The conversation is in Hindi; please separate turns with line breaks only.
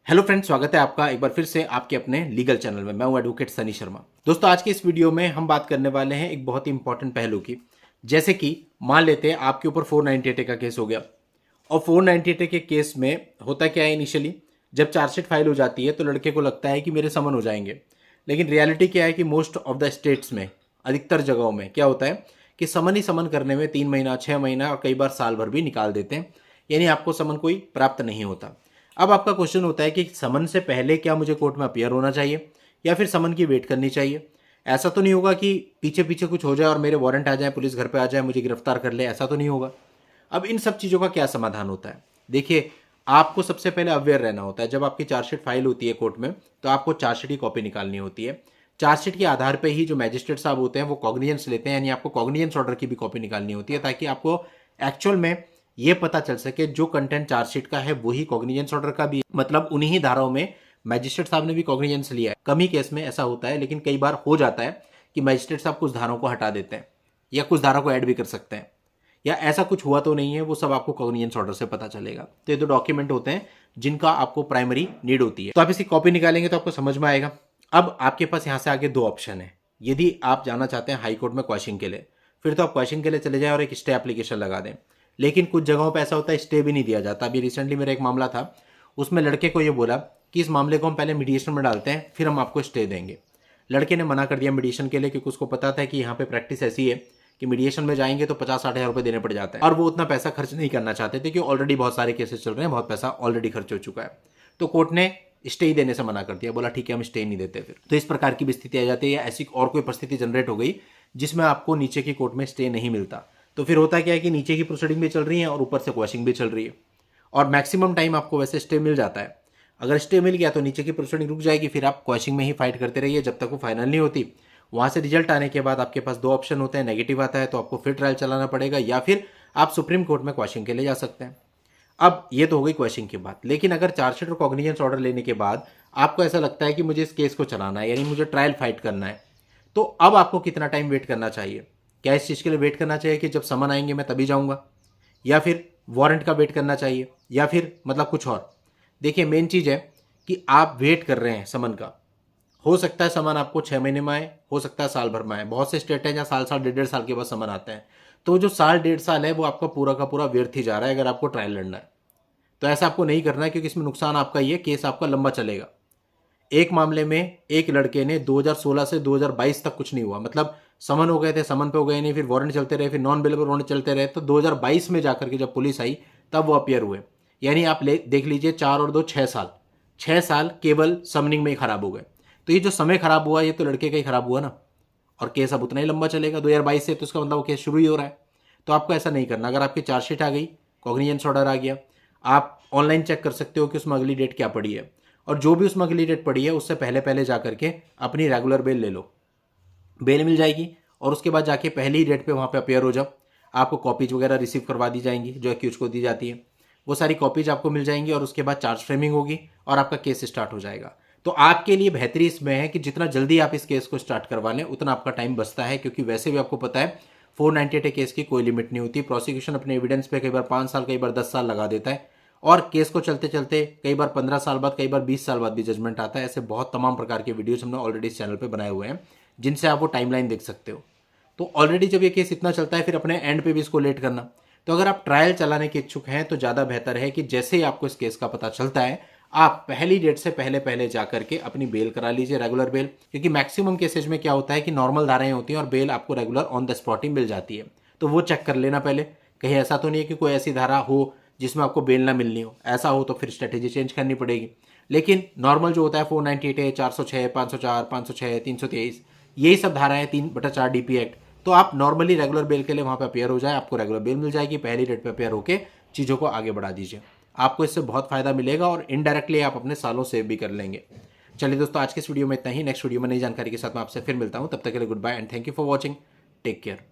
हेलो फ्रेंड्स, स्वागत है आपका एक बार फिर से आपके अपने लीगल चैनल में। मैं हूं एडवोकेट सनी शर्मा। दोस्तों, आज के इस वीडियो में हम बात करने वाले हैं एक बहुत ही इंपॉर्टेंट पहलू की। जैसे कि मान लेते हैं आपके ऊपर 498 का केस हो गया, और 498 के केस में होता क्या है, इनिशियली जब चार्जशीट फाइल हो जाती है तो लड़के को लगता है कि मेरे समन हो जाएंगे। लेकिन रियलिटी क्या है कि मोस्ट ऑफ द स्टेट्स में, अधिकतर जगहों में क्या होता है कि समन ही समन करने में 3 महीना, 6 महीना और कई बार साल भर भी निकाल देते हैं। यानी आपको समन कोई प्राप्त नहीं होता। अब आपका क्वेश्चन होता है कि समन से पहले क्या मुझे कोर्ट में अपियर होना चाहिए या फिर समन की वेट करनी चाहिए। ऐसा तो नहीं होगा कि पीछे पीछे कुछ हो जाए और मेरे वारंट आ जाए, पुलिस घर पे आ जाए, मुझे गिरफ्तार कर ले, ऐसा तो नहीं होगा। अब इन सब चीज़ों का क्या समाधान होता है? देखिए, आपको सबसे पहले अवेयर रहना होता है। जब आपकी चार्जशीट फाइल होती है कोर्ट में, तो आपको चार्जशीट की कॉपी निकालनी होती है। चार्जशीट के आधार पर ही जो मैजिस्ट्रेट साहब होते हैं वो कॉग्निजेंस लेते हैं, यानी आपको कॉग्निजेंस ऑर्डर की भी कॉपी निकालनी होती है, ताकि आपको एक्चुअल में ये पता चल सके जो कंटेंट चार्जशीट का है वही कॉग्निजेंस ऑर्डर का भी है। मतलब उन्हीं ही धाराओं में मैजिस्ट्रेट साहब ने भी कॉग्निजेंस लिया है। कम ही केस में ऐसा होता है, लेकिन कई बार हो जाता है कि मैजिस्ट्रेट साहब कुछ धाराओं को हटा देते हैं या कुछ धारा को ऐड भी कर सकते हैं, या ऐसा कुछ हुआ तो नहीं है, वो सब आपको कॉग्निजेंस ऑर्डर से पता चलेगा। तो ये दो डॉक्यूमेंट होते हैं जिनका आपको प्राइमरी नीड होती है। तो आप इसकी कॉपी निकालेंगे तो आपको समझ में आएगा। अब आपके पास यहाँ से आगे दो ऑप्शन है। यदि आप जाना चाहते हैं हाई कोर्ट में क्वेश्चन के लिए, फिर तो आप क्वेश्चन के लिए चले जाए और एक स्टे एप्लीकेशन लगा दें। लेकिन कुछ जगहों पे ऐसा होता है स्टे भी नहीं दिया जाता। अभी रिसेंटली मेरा एक मामला था, उसमें लड़के को ये बोला कि इस मामले को हम पहले मीडिएशन में डालते हैं, फिर हम आपको स्टे देंगे। लड़के ने मना कर दिया मीडिएशन के लिए, क्योंकि उसको पता था कि यहाँ पे प्रैक्टिस ऐसी है कि मीडिएशन में जाएंगे तो 50-60 हज़ार रुपये देने पड़ जाते हैं, और वो उतना पैसा खर्च नहीं करना चाहते थे, क्योंकि ऑलरेडी बहुत सारे केसेस चल रहे हैं, बहुत पैसा ऑलरेडी खर्च हो चुका है। तो कोर्ट ने स्टे ही देने से मना कर दिया, बोला ठीक है हम स्टे नहीं देते। फिर तो इस प्रकार की भी स्थिति आ जाती है, या ऐसी और कोई परिस्थिति जनरेट हो गई जिसमें आपको नीचे की कोर्ट में स्टे नहीं मिलता। तो फिर होता क्या है कि नीचे की प्रोसीडिंग भी चल रही है और ऊपर से क्वेश्चन भी चल रही है, और मैक्सिमम टाइम आपको वैसे स्टे मिल जाता है। अगर स्टे मिल गया तो नीचे की प्रोसीडिंग रुक जाएगी, फिर आप क्वेश्चन में ही फाइट करते रहिए जब तक वो फाइनल नहीं होती। वहाँ से रिजल्ट आने के बाद आपके पास दो ऑप्शन होते हैं। नेगेटिव आता है तो आपको फिर ट्रायल चलाना पड़ेगा, या फिर आप सुप्रीम कोर्ट में क्वेश्चन के लिए जा सकते हैं। अब ये तो हो गई क्वेश्चन की बात। लेकिन अगर चार्जशीट और कॉग्निजेंस ऑर्डर लेने के बाद आपको ऐसा लगता है कि मुझे इस केस को चलाना है, यानी मुझे ट्रायल फाइट करना है, तो अब आपको कितना टाइम वेट करना चाहिए? क्या इस चीज़ के लिए वेट करना चाहिए कि जब समन आएंगे मैं तभी जाऊंगा, या फिर वारंट का वेट करना चाहिए, या फिर मतलब कुछ और? देखिए, मेन चीज़ है कि आप वेट कर रहे हैं समन का। हो सकता है समन आपको 6 महीने में आए, हो सकता है साल भर में आए। बहुत से स्टेट हैं जहाँ साल साल, 1.5 साल के बाद समन आते हैं। तो जो साल 1.5 साल है वो आपका पूरा का पूरा व्यर्थ ही जा रहा है अगर आपको ट्रायल लड़ना है। तो ऐसा आपको नहीं करना है, क्योंकि इसमें नुकसान आपका ही है, केस आपका लंबा चलेगा। एक मामले में एक लड़के ने 2016 से 2022 तक कुछ नहीं हुआ, मतलब समन हो गए थे, समन पे हो गए नहीं, फिर वारंट चलते रहे, फिर नॉन बेलेबल वारंट चलते रहे, तो 2022 में जाकर के जब पुलिस आई तब वो अपियर हुए। यानी आप देख लीजिए, 4 और 2 6 साल, 6 साल केवल समनिंग में ही खराब हो गए। तो ये जो समय खराब हुआ ये तो लड़के का ही खराब हुआ ना, और केस अब उतना ही लंबा चलेगा 2022 से, तो उसका मतलब वो केस शुरू ही हो रहा है। तो आपको ऐसा नहीं करना। अगर आपकी चार्जशीट आ गई, कॉग्निजेंस ऑर्डर आ गया, आप ऑनलाइन चेक कर सकते हो कि उसमें अगली डेट क्या पड़ी है, और जो भी उसमें अगली डेट पड़ी है उससे पहले पहले जा करके अपनी रेगुलर बेल ले लो। बेल मिल जाएगी, और उसके बाद जाके पहली डेट पे वहाँ पे अपेयर हो जाओ। आपको कॉपीज वगैरह रिसीव करवा दी जाएंगी जो एक्यूज को दी जाती है, वो सारी कॉपीज आपको मिल जाएंगी, और उसके बाद चार्ज फ्रेमिंग होगी और आपका केस स्टार्ट हो जाएगा। तो आपके लिए बेहतरी इसमें है कि जितना जल्दी आप इस केस को स्टार्ट करवा लें उतना आपका टाइम बचता है, क्योंकि वैसे भी आपको पता है 498 केस की कोई लिमिट नहीं होती। प्रोसिक्यूशन अपने एविडेंस पे कई बार 5 साल, कई बार 10 साल लगा देता है, और केस को चलते चलते कई बार 15 साल बाद, कई बार 20 साल बाद भी जजमेंट आता है। ऐसे बहुत तमाम प्रकार के वीडियोस हमने ऑलरेडी इस चैनल पे बनाए हुए हैं, जिनसे आप वो टाइमलाइन देख सकते हो। तो ऑलरेडी जब ये केस इतना चलता है, फिर अपने एंड पे भी इसको लेट करना। तो अगर आप ट्रायल चलाने के इच्छुक हैं तो ज़्यादा बेहतर है कि जैसे ही आपको इस केस का पता चलता है, आप पहली डेट से पहले पहले जा करके अपनी बेल करा लीजिए, रेगुलर बेल। क्योंकि मैक्सिमम केसेज में क्या होता है कि नॉर्मल धाराएं होती हैं और बेल आपको रेगुलर ऑन द स्पॉट ही मिल जाती है। तो वो चेक कर लेना पहले, कहीं ऐसा तो नहीं है कि कोई ऐसी धारा हो जिसमें आपको बेल ना मिलनी हो। ऐसा हो तो फिर स्ट्रेटेजी चेंज करनी पड़ेगी। लेकिन नॉर्मल जो होता है 498 है, 406, 504, 506, 323, यही सब धाराएं 3/4 DP एक्ट। तो आप नॉर्मली रेगुलर बेल के लिए वहाँ पे अपेयर हो जाए, आपको रेगुलर बेल मिल जाएगी। पहली डेट पे अपेयर होकर चीज़ों को आगे बढ़ा दीजिए, आपको इससे बहुत फायदा मिलेगा, और इनडायरेक्टली आप अपने सालों सेव भी कर लेंगे। चलिए दोस्तों, आज के इस वीडियो में इतना ही। नेक्स्ट वीडियो में नई जानकारी के साथ मैं आपसे फिर मिलता हूँ। तब तक के लिए goodbye and thank you for watching. Take care.